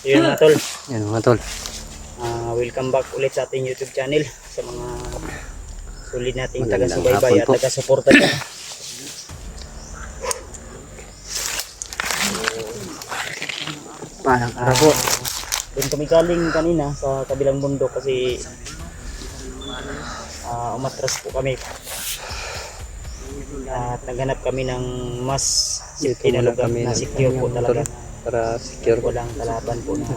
Yun mga tol. Yan mga tol. Welcome back ulit sa ating YouTube channel sa mga sulit nating Magandang taga-subaybay hapon at po. taga-suporta dyan. Parang araw po. Doon kami galing kanina sa kabilang bundok kasi umatras po kami at naghanap kami ng mas Dito safety na muna lugar kami na secure po talaga, para secure po. walang kalaban po na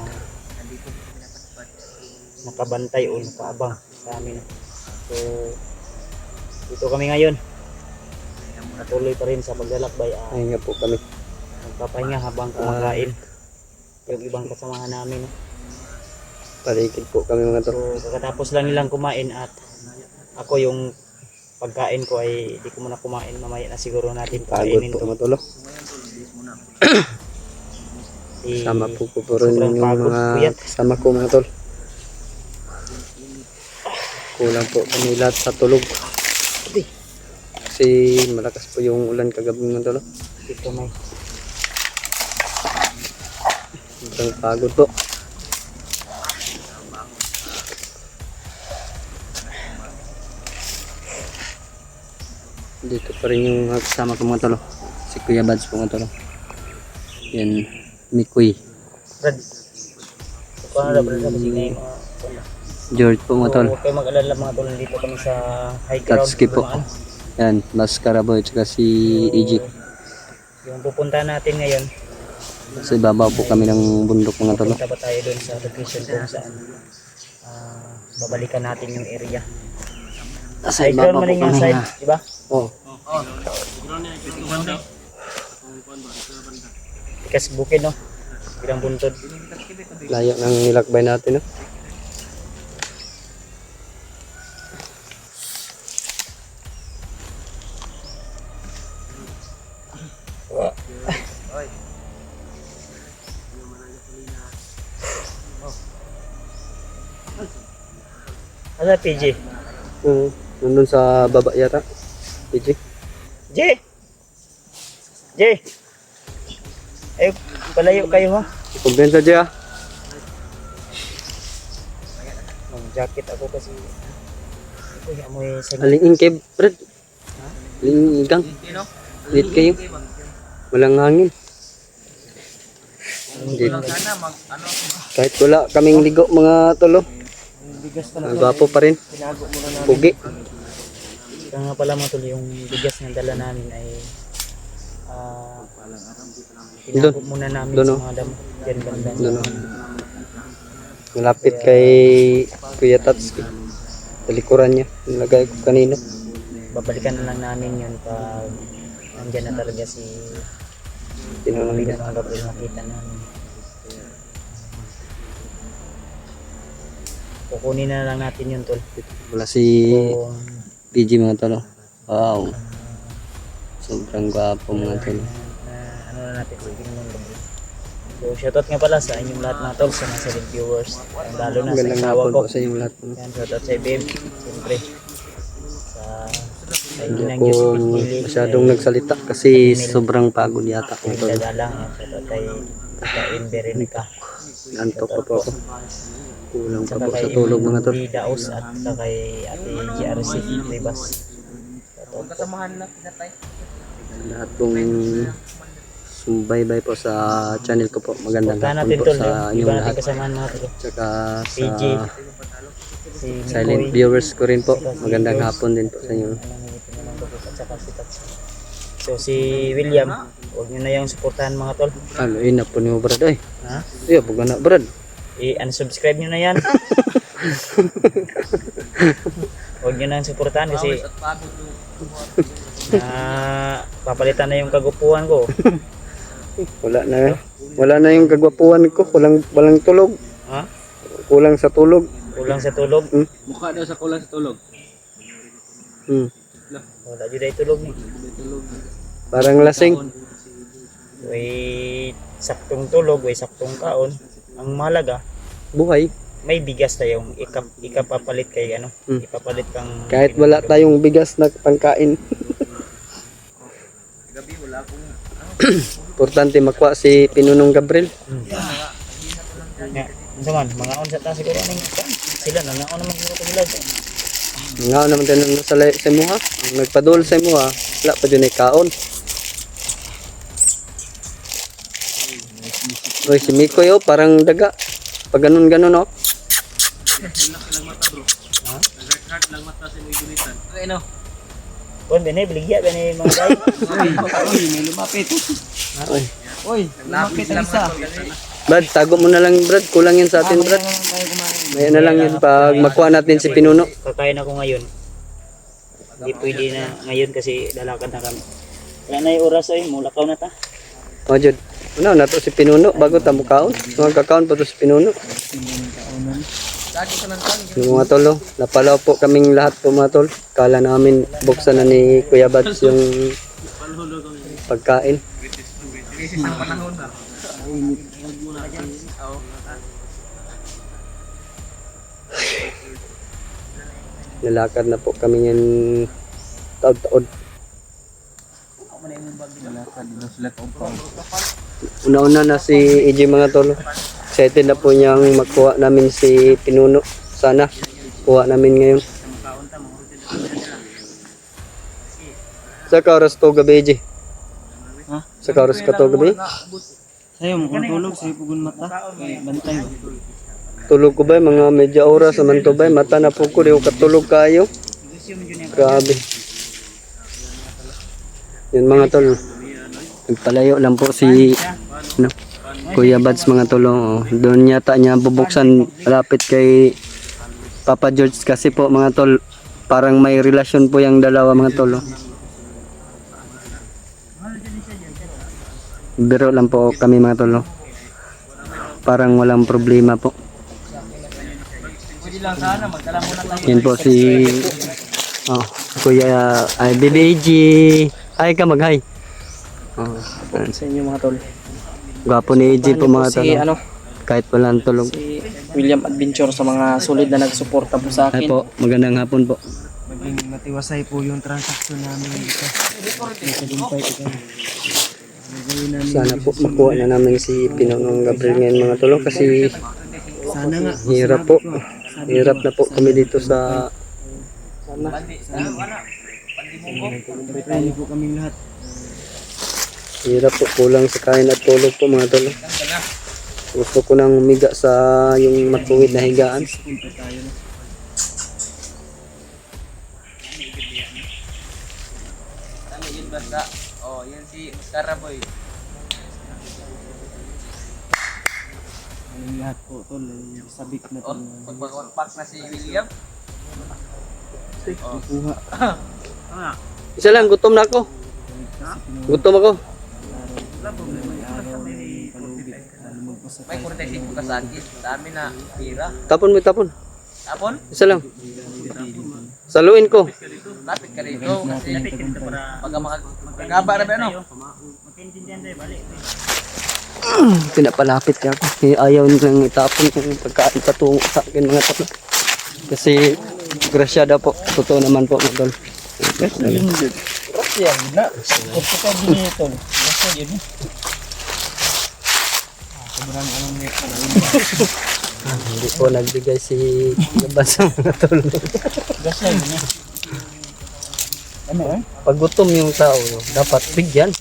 nakabantay o nakaabang sa amin. So dito kami ngayon, patuloy pa rin sa paglalakbay. Ayun nga po kami. Magpapahinga habang kumakain yung ibang kasamahan namin. Paligid po kami mga tol. So kakatapos lang nilang kumain at ako yung pagkain ko ay di ko muna kumain, mamaya na siguro natin Pagod pakainin po to. mga tol. Sama po po rin sobrang yung pagod, mga puyat. kasama ko mga tol. Kulang po kami lahat sa tulog. Kasi malakas po yung ulan kagabi mga tol. Dito may Sobrang pagod po. Dito pa rin yung kasama ko mga tol. Si Kuya Bads po mga tol. Yan, Mikoy. Brad. So paano na Brad, kasi ngayon mga George po mga tol. huwag kayo mag-alala mga tol, dito kami sa high ground. Katsuki po. Dumaan. Yan, Mascara Boy at si EJ. Yung pupunta natin ngayon, Sa ibabaw po kami ng bundok mga tol. punta ba tayo doon sa location kung saan babalikan natin yung area. Sa High ground ibabaw man po yung kami side, na. di ba? Oh, Tikas bukid, no? Bilang buntod. layo ng nilakbay natin. No? Ano PG? Nandun sa baba yata. EJ. J! J! Ay, palayo kayo ha? Kumpensa dyan. Mag-jacket ako kasi uy, amoy sa Aling ingkeb, Brad. Aling igang. Lit kayo. Walang hangin. Dito. Kahit wala kaming ligo mga tolo. bigas pa Ang gwapo pa rin. Tinago muna namin. Pugi. Kaya nga pala mga tol, yung bigas na dala namin ay tinago muna namin Doon, sa no? mga damo. Diyan banda. Doon, oh. Malapit kay Kuya Tatsuki. Sa likuran niya. Nilagay ko kanina. Babalikan na lang namin yun pag nandyan na talaga si Tinanong Pinang Gabriel, makita namin. Kukunin na lang natin yun tol. Wala si Kung PG mga tolo. Wow. Sobrang gwapo mga tolo. ano na natin sa Pinang Gabriel. So shoutout nga pala sa inyong lahat mga tol, sa mga silent viewers. Lalo na sa Magandang asawa hapon ko. po sa inyong lahat. Yan, shoutout sa Ibib. Siyempre. Sa Hindi Inang ako Diyos Pili. masyadong nagsalita kasi sobrang pagod yata mga tolo. Dadalang. Shoutout kay Tita Emberinica. Antok pa po ako. Kulang pa Saka po kay sa tulog mga tol. Di Daos at saka kay Ate GRC Ribas. Lahat pong sumbaybay po sa channel ko po. Magandang Punta hapon natin po tol, sa iba inyong natin lahat. kasamahan mga tol. Tsaka PG, sa si silent Mikoy, viewers ko rin po. Saka si Magandang George. hapon din po sa inyo. at saka si Tats. So si William, huwag nyo na yung suportahan mga tol. Ano yun na po niyo brad ay. Ha? Iya bukan na brad. I-unsubscribe nyo na yan. Huwag nyo na yung suportahan kasi papalitan na yung kagupuan ko. Wala na yung kagwapuan ko. Walang tulog. Ha? Kulang sa tulog. Kulang sa tulog. Mukha daw sa kulang sa tulog. Wala dyan ay tulog ni. Parang lasing. Way saktong tulog, way saktong kaon. Ang mahalaga, Buhay. may bigas tayong ikapapalit kay ano, ipapalit kang Kahit wala tayong bigas na pangkain. Gabi wala akong Importante makuha si Pinunong Gabriel. Nga, unsa man, mga on sa taas siguro ning sila na naon naman siguro sila. Nga naman tayo sa imuha. Ang nagpadul sa imuha, wala pa dyan ay kaon. Uy, si Mikoy oh, parang daga. Pag ganun-ganun oh. Ano? Kon bene biligya bene mga guys. Uy, may lumapit. Uy. Uy, lumapit ang isa. Brad, tago mo na lang Brad. Kulang yan sa atin Brad. May na lang yun pag makuha natin si Pinuno. Kakain ako ngayon. Hindi pwede na ngayon kasi lalakad na kami. Wala na yung oras ay mulakaw na ta. O Jud. Ano, nato si Pinuno bago ta mukaon. Magkakaon pa to si Pinuno. Yung mga tolo, napalaw po kaming lahat po mga tol. Kala namin buksan na ni Kuya Bats yung pagkain. Nalakad na po kami ngayon taod-taod. Una-una na si EJ mga tolo. Excited na po niyang makuha namin si Pinuno. Sana kuha namin ngayon. Sa oras to gabi, EJ? Ha? Sa oras ka to gabi? Sayo mo kung tulog, sayo pugun mata. Bantay mo. Tulog ko ba? Mga medya oras naman to ba? Mata na po ko. Di ko katulog kayo. Grabe. Yun mga tol. Nagpalayo lang po si ano, Kuya Bads mga tolong. Oh. Doon yata niya bubuksan lapit kay Papa George kasi po mga tol. Parang may relasyon po yung dalawa mga tol. Oh. Biro lang po kami mga tol. Oh. Parang walang problema po. Pwede lang sana, magdala muna tayo. Yan po si Kuya BBG. Hi ka mag-hi. Sa inyo mga tol. Gwapo ni AJ po mga tol. ano, Kahit walang tulog. si William Adventure sa mga solid na nagsuporta po sa Hi akin. po, magandang hapon po. Maging matiwasay po yung transaction namin dito. Nagsagumpay ko kayo. Sana po makuha na namin si Pinonong Gabriel ngayon mga tol kasi Sana nga. hirap po. Hirap na po kami dito sa Tayo po kaming lahat. hirap po, kulang sa kain at tulog po mga tol. Gusto ko nang umiga sa yung matuwid na higaan. Punta tayo na. Ano yun basta? Oh, yan si Mascara Boy. Ang lahat po tol, sabik na tol. Pagpagpak na si William. Kuha. Isa lang, gutom na ako. Gutom ako. May 45 ka sa akin. Sa amin na pira. Tapon mo, tapon. Tapon? Isa lang. Saluin ko. Lapit ka rito kasi pag magkaba na ba ano? Pinapalapit ka ako. Ayaw nang itapon kung pagkain patungo sa akin mga tol. Kasi grasyada po. Totoo naman po mga tol. Rasya na. Gusto ka din ito. Rasya yun. Sobrang anong net na Hindi po nagbigay si Laban sa mga tol. Rasya yun. Ano eh? Pag gutom yung tao, dapat bigyan.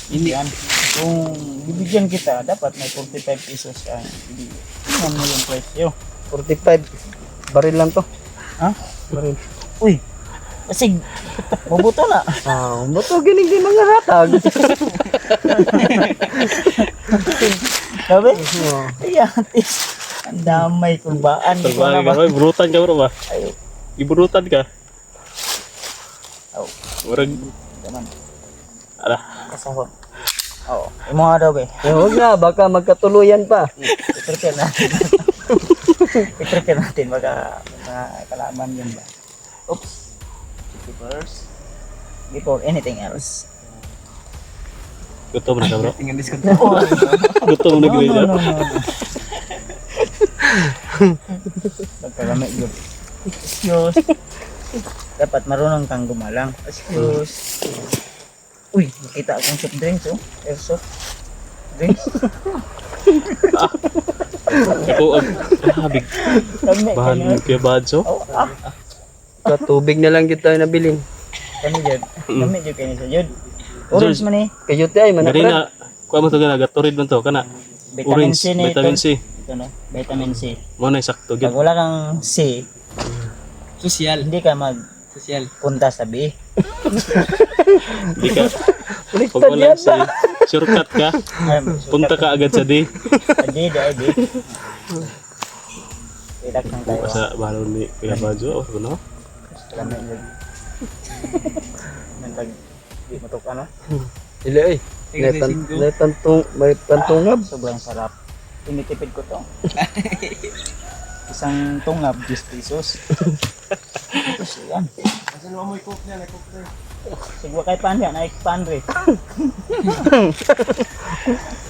Hindi yan. Kung bibigyan kita, dapat may 45 pesos ka. Tingnan mo yung presyo. 45. Baril lang to. Ha? Baril. Uy! Kasi mabuto na. Bato gining di mga hatag. Sabi? Ayan. Ang damay kurbaan. Terbalik ka, burutan ka bro ba? Ayo. Iburutan ka. Oh. Orang Daman. alah. Kasahon. Oo. Yung mga daw be. Huwag na, baka magkatuluyan pa. I-prepare natin. I-prepare natin. Baka kalaman yun ba. Oops. First. Before anything else. Gutom na ka bro. tingin discount. Gutom na gila dyan. Nagkagamit yun. Excuse. Dapat marunong kang gumalang. Excuse. Uy, nakita akong soft drinks oh. Airsoft drinks. Ako, big Kami, bahan kami. mo kaya badso. Oh, ah. Sa tubig na lang kita nabiling. Kami dyan. Kami dyan kayo sa dyan. Orange man eh. Kayote ay Gani manapran. na, kuha mo ito gana, gaturid man to, kana. Vitamin Orange, C na ito. vitamin C. Ito no, vitamin C. Mo na sakto Pag gyud. wala kang C, Social. hindi ka magpunta sa B. Di ka. Pag wala si shortcut ka, punta ka agad sa D. D, D. Relax lang tayo. Sa balon ni Kuya Badjo, o no? Kami dyan. Nang pag di matok ano, Dili ay. May pantungab. sobrang sarap. Tinitipid ko to. Isang tungab, 10 pesos. Tapos yan. Asan mo may cook niya? May cook na. Sigwa kay pan yan, ay pan re.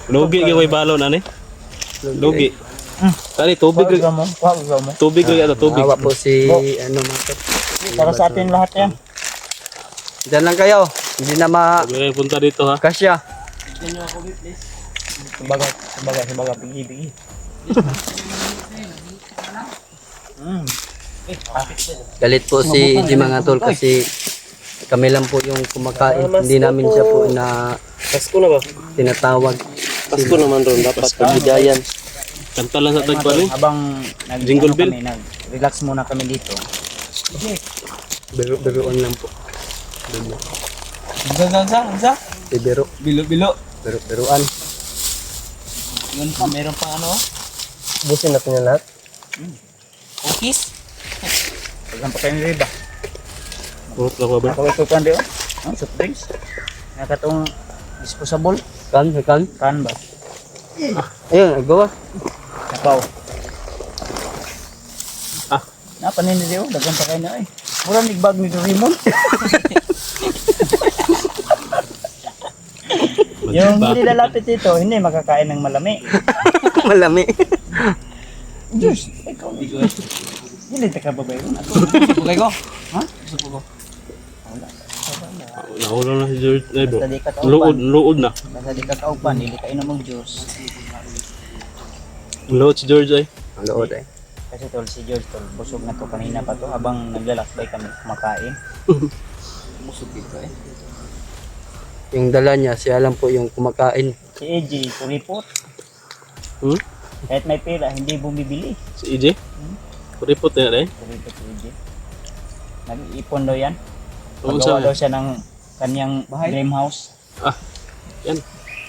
Lugi kay way balon ani. Lugi. Kani tubig Wag mo. tubig kay ato tubig. Awa po si ano mga Para sa atin lahat yan. Diyan lang kayo. Hindi na Sabi punta dito ha. makasya. Sabaga, pigi. Galit po si G mga tol kasi kami lang po yung kumakain. Hindi namin siya po na Pasko na ba? tinatawag. Pasko naman ron dapat Pagbigayan. Kanta lang sa tagpa ni. Habang Jingle bell. nag-relax muna kami dito. Biro-biroan lang po. Sa? Biro. Bilo. Biro-biroan. Yun pa, meron pa ano? Busin natin yan lahat. Cookies? Paglang pa kayo ni Riba. Purot lang ba ba? Ako ito kan rin. Soft drinks. Nakatong disposable. Kan. Kan ba? Ayun, agawa. Napaw. Ah. Napanin niyo, dagan pa kayo na eh. Murang nigbag ni Doraemon. Yung hindi lalapit dito, hindi makakain ng malami. Malami. Diyos, ikaw. Hindi ka babay mo. Bugay ko? Ha? Supo ko. Naulo na si George. Ay bro. Basta di ka kaupan. Luod na. Basta di ka kaupan, hindi ka inom ng juice. Luod si George ay. Ang lood eh. Kasi tol, si George tol, busog na to kanina pa to habang naglalakbay kami kumakain. Busog dito eh. Yung dala niya, siya lang po yung kumakain. Si AJ, kuripot. Hmm? Kahit may pera, hindi bumibili. Si EJ. Kuripot na rin. Kuripot si AJ. Nag-iipon daw yan. Kung Magawa daw sa siya ng kanyang dream house. yan.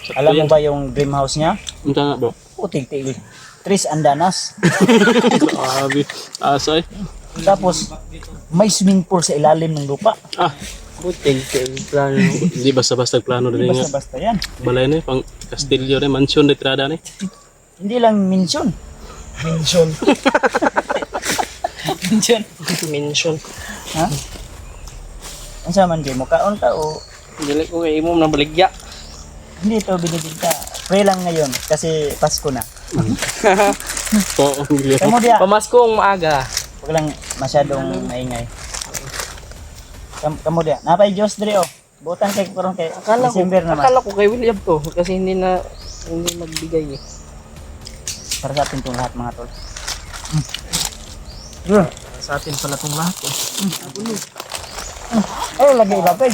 Sakto Alam mo yan. ba yung dream house niya? Ang nga bro. Putig-tigil. Tris andanas. Grabe. Asay. Tapos, may swimming pool sa ilalim ng lupa. Ah, Buting plano. hindi basta-basta plano Hindi rin nga. basta-basta yan. Balay na pang Castillo rin. Mansion de Trada ni. Hindi lang mention. Mention. Mention. Ha? Ang sama man mo kaon ka o Dili ko kay imom na baligya. hindi ito binibigta. Pray lang ngayon kasi Pasko na. Oo, ang giliw. Kamu dia, Pamasko ang maaga. wag lang masyadong maingay. Kamu dia, napay Diyos dire oh. Butan kay karon kay December naman. Akala ko kay William to kasi hindi nagbigay eh. Para sa atin itong lahat mga tol. Sa atin pala tong lahat eh. Ay, lagi ilapay.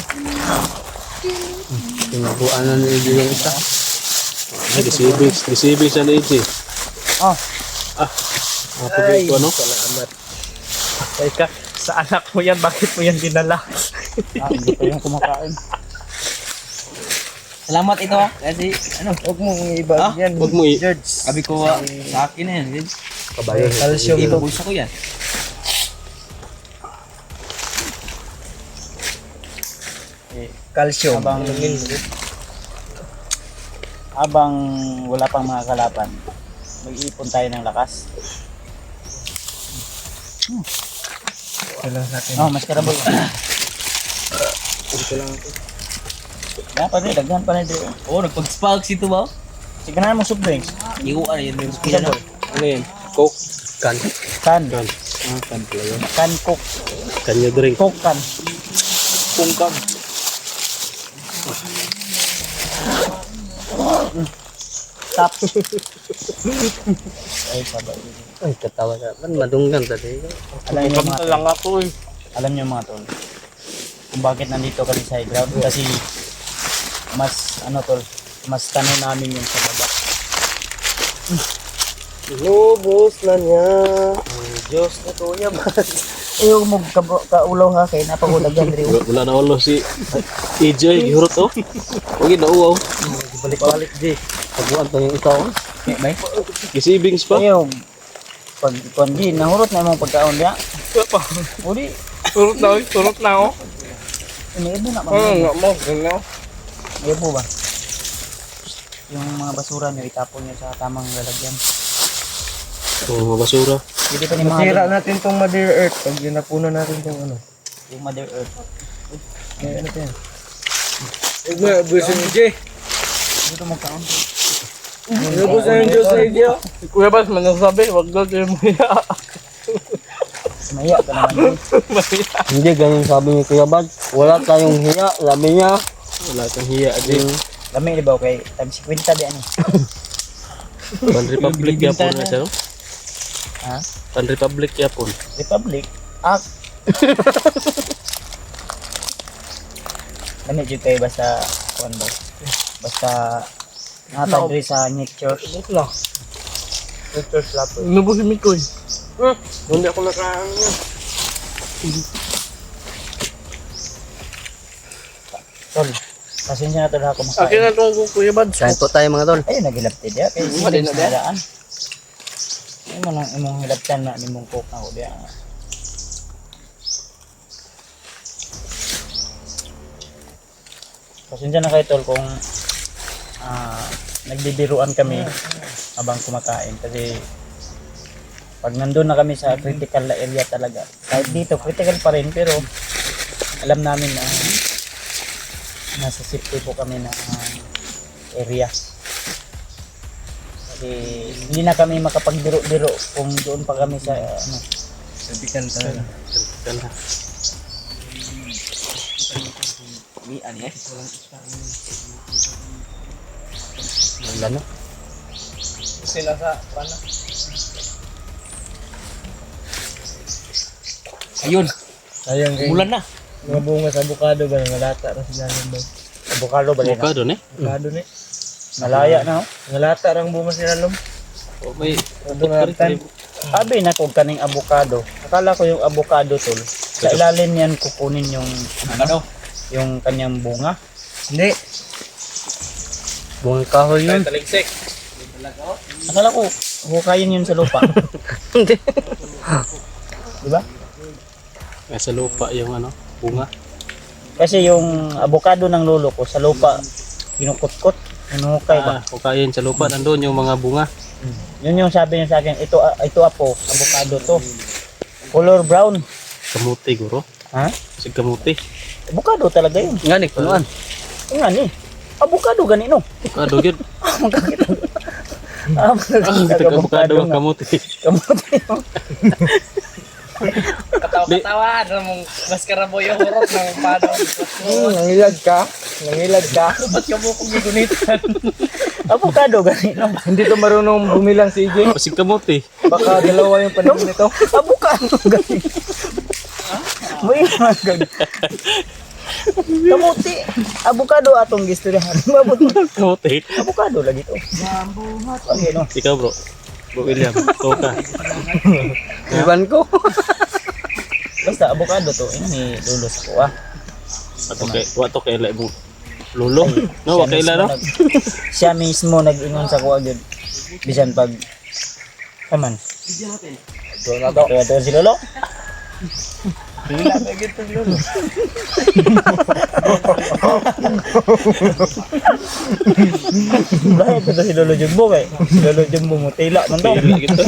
Tinabuan na nila yung isa. Ay, disibig siya na EJ. Oh, Napagay ko ano? Salamat. Teka, sa anak mo yan, bakit mo yan dinala? hindi pa yung kumakain. Salamat ito kasi ano, huwag mo iba yan. Huwag mo i... George. Sabi ko sa akin na yan, George. Kabayo. Calcium. Ibabulsa ko yan. Calcium. Habang wala pang mga kalaban, mag-iipon tayo ng lakas. Kailan sa akin. Oh, mas karaboy. Dapat rin, daghan pa na dito. Oh, nagpag-sparks ito ba? Sige na mo soft drinks. Iwo ano yun yung Isa pila po. Ano yan? Coke. Kan. Kan. Kan. Ah, kan pala yun. Kan cook. Kanya drink. Cook kan. top. Ay, sabay. Ay, katawa ka. Man, madunggan tadi. Alam niyo mga tol, ako eh. alam niyo mga tol, kung bakit nandito kami sa high ground. Kasi mas, ano tol, mas tanong namin yung sa baba. Lubos na niya. Ang Diyos na Kuya Buds. Ayaw mo kaulaw ha, kaya napagulag yan, Rio. Wala na ulo si EJ, gihurot oh. Huwag na uwaw. Balik-balik, di. Pagbuan pa yung ikaw. May? Gisibings pa. Ayaw, pag kuwan di, nahurot na yung pagkaon niya. Pa. O di, Turot na ako. iniibo na Oo, mamaya. nga mo. Ganyan. Iniibo ba? Yung mga basura niyo, itapon niyo sa tamang lalagyan. Oh, mga basura. Hindi pa ni Masira mga natin tong Mother Earth pag ginapunan natin tong ano. yung Mother Earth. Ano to yan? Huwag busin ni Jay. Dito magkaon. Busin yung Diyos sa iyo. Kuya Buds, manasabi, huwag daw tayo maya. Maya ka naman yun. Hindi, ganun sabi ni Kuya Bad. Wala tayong hiya, sabi niya. Wala kang hiya din. Lami ni ba kay tag 50 di ani. Pan Republic yapon na siya no? Ha? Pan Republic yapon. Republic Act. Lami jud kay basta kuan ba. Basta natag diri sa nature. Nature slap. Inubos si Mikoy. Hindi ako nakaano niya. Tol. Pasensya na tol ako Akin makain. na itong Kuya Buds. Kain po tayo mga tol. Ayun nagilaptid ya kay Mali na silang sinaraan. Ay mo lang imong hilaptan na nimong coke na ko diya. Pasensya na kayo tol kung nagbibiruan kami habang kumakain kasi pag nandun na kami sa critical na area talaga, kahit dito critical pa rin pero alam namin na nasa safety po kami na area kasi hindi na kami makapagbiro-biro kung doon pa kami sa ano. Sabikan talaga. Kana. Ano eh? Wala na. Sila sa pana. Ayun, Sayang kay ulan na. mga bunga sa avocado ba ngalata ra sila nung Avocado ba na? Avocado ni. avocado ni. Malaya na. Oh. Ngalata rang bunga sila lom. Oh, may Bunga Sabi na kung kaning avocado. Akala ko yung avocado tol. Sa ilalim niyan kukunin yung ano, yung kanyang bunga. Hindi. Bungang kahoy yun. Taligsik. Akala ko hukayin yun sa lupa. Hindi. Di ba? sa lupa yung ano, bunga. Kasi yung avocado ng lolo ko sa lupa kinukutkot, hinuhukay ba? Hukayin sa lupa nandoon yung mga bunga. Yun yung sabi niya sa akin, ito apo, avocado to. Color brown. Kamuti guro. Ha? Sig kamuti. Avocado talaga yun. Nga ni, kunuan. Yung nga ni. Avocado gani no. Avocado gyud. Magkakita. Avocado ang kamuti. Kamuti. Katawa-katawa mong maskara mo yung hurot ng pano. Nangilad ka? Nangilad ka? Ba't ka mo kong gigunitan? Avocado gani no. Hindi to marunong bumilang si EJ. Sig kamuti. Baka dalawa yung panahon nito. Avocado gani. May magag. Kamuti. Avocado atong gistoryahan. Mabot mo. Kamuti. Avocado lagi to. Okay no. Ikaw bro. Bro William, toka. Iban ko. Basta avocado to, ini lolo sa kuha. Wato kay la mo. Lolo. No, wa kay la no. Siya mismo nag-ingon sa kuha gyud. Bisan pag kaman. Do na to. Kaya to si lolo. Bila na gito lolo. Bakit ito si lolo Jumbo kay? Si lolo Jumbo mo tila man daw. Tila gitu.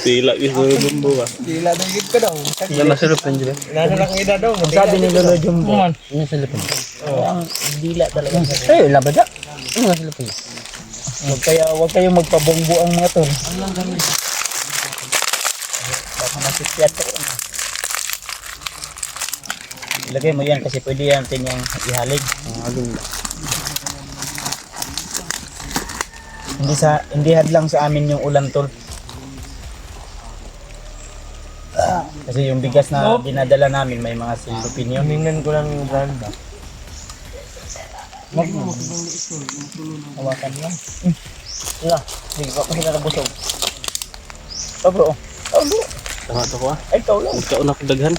Tila gitu bumbu ba. Bila na gito daw. Yan masulop yun dyan. Nasa lang ida daw. Ang sabi ni lolo Jumbo, Yan masulop yun. ang dila talaga. Eh, labad ya. Yan masulop yun. Wag kayong magpabongbo ang mga tol. Ang lang gani. Baka masikyat ko na. Ilagay mo yan kasi pwede natin yung ihalig. hindi hadlang sa amin yung ulan tol. Kasi yung bigas na dinadala namin may mga silupin yun. Tingnan ko lang yung brand ba. Hawakan lang. Wala. Sige pa kasi nakabusog. Oh bro. Oh bro. Tama to ko ah. Ay ikaw lang. Ikaw na daghan.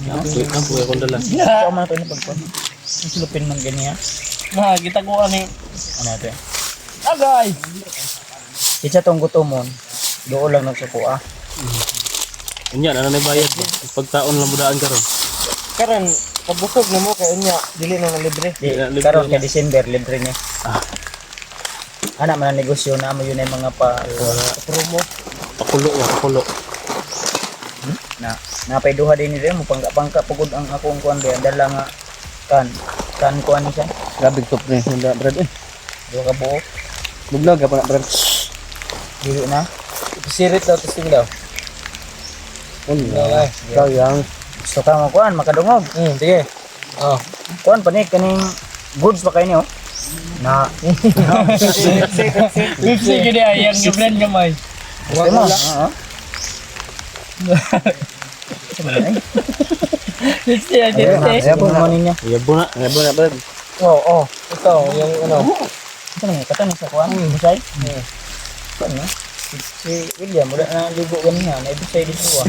Wait lang, buhay akong dala. Ikaw man ito na pagpon. Yung silupin man ganyan. Kita ko ano Ano ito? agay. Kitsa tong gutomon. Doon lang nagsuko ah. Unya, ano na bayad ba? Pagtaon lang mudaan ka ron. Karon pabusog na mo kay unya dili na libre. Di, Libre karon na. kay December libre niya. Ana man ang negosyo na mo yun ay mga Promo. Pakulo ya, pakulo. na napay duha din nila mo pangka pugod ang akong kuan ba dala nga kan kuan ni siya. Grabe top ni handa brad. Duha ka buo. Buglog pa na brad. Dili na. Sirit daw testing daw. Unya. Sayang. Gusto ka mo kuan makadungog. Sige. Oh. Kuan pa ni kaning goods pa kay niyo. Na Lipsi gini ayang yung brand gamay. gusto mo. Oo. Lipsi ay Ayun na, tete. ayun mo ninyo. Yabo na. Yabo na brad. Oo. Ito yung ano. Ito na katong sa kuan. Busay. Kuan no. Si William wala na ligo ganina, na ibusay dito ah.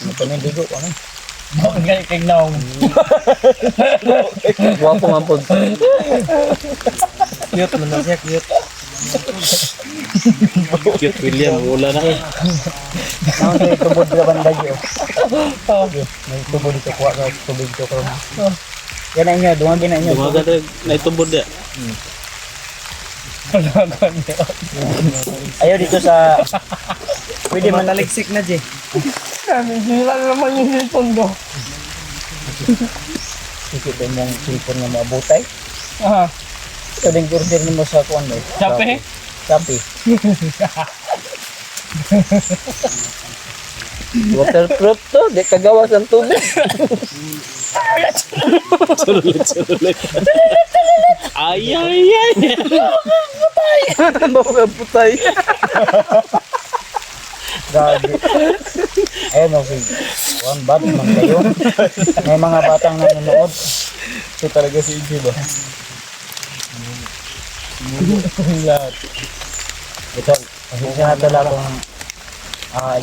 Ano pa may ligo ano? Mo gali kay naong. Wapo man pod. Cute man na siya cute. Cute William, wala na. Nang sa tubod ra bandag yo. May tubod dito kuha ka tubig to karon. Yan na inyo, dumagi na inyo. Dumaga na itubod ya. Ayaw dito sa pwede man Mataligsik na je. Sila naman yung cellphone ko. Sikit mong cellphone nga maabutay. Aha. Ito din order nimo sa kuan mo. Shopee? Shopee. Waterproof to, di kagawas ang tubig. Sulit. Ay, ay, ay. Bawa putay. Gagi. Ayun no, si kuan bad man kayo. May mga batang nanonood. Ito talaga si Iggy ba? Ito, pasensya na tala kung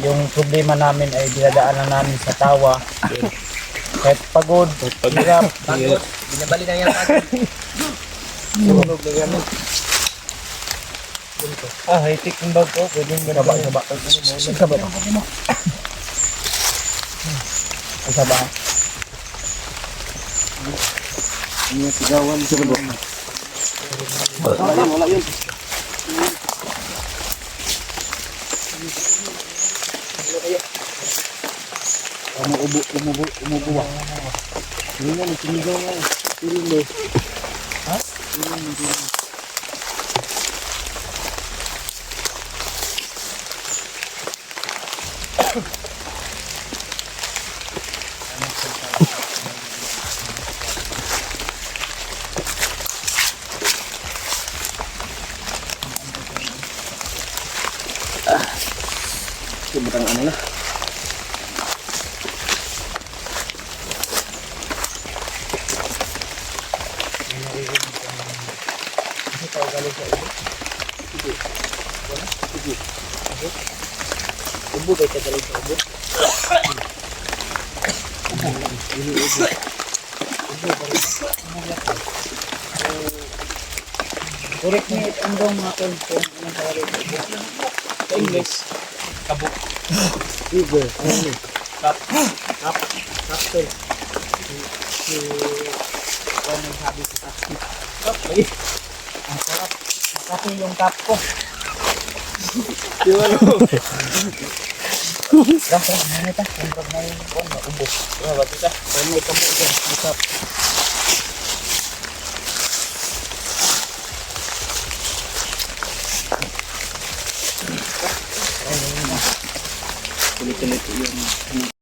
yung problema namin ay dinadaanan namin sa tawa. Kahit pagod, hirap, Binabali na yan pag. Tulog na yan. High-tech yung bag ko. Pwedeng Saba. Ay, saba. Ini sigawan sa lubok. Wala yun. Umubo. Ini nga, sinigaw nga. Piling mo. Ha? Sobrang ano na. Ubo kayo sa galing sa ubo. Correct me ang dong mga tol kung anong tawag ito. Sa English. Kabuk. River. Capsule. Kung anong sabi sa capsule. Ang sarap. Kasi yung cup ko. Kasi ano ito? Ang na yung kung ubo. Ba't ito? Kung may kamo dyan. Masap. Kulit-kulit yung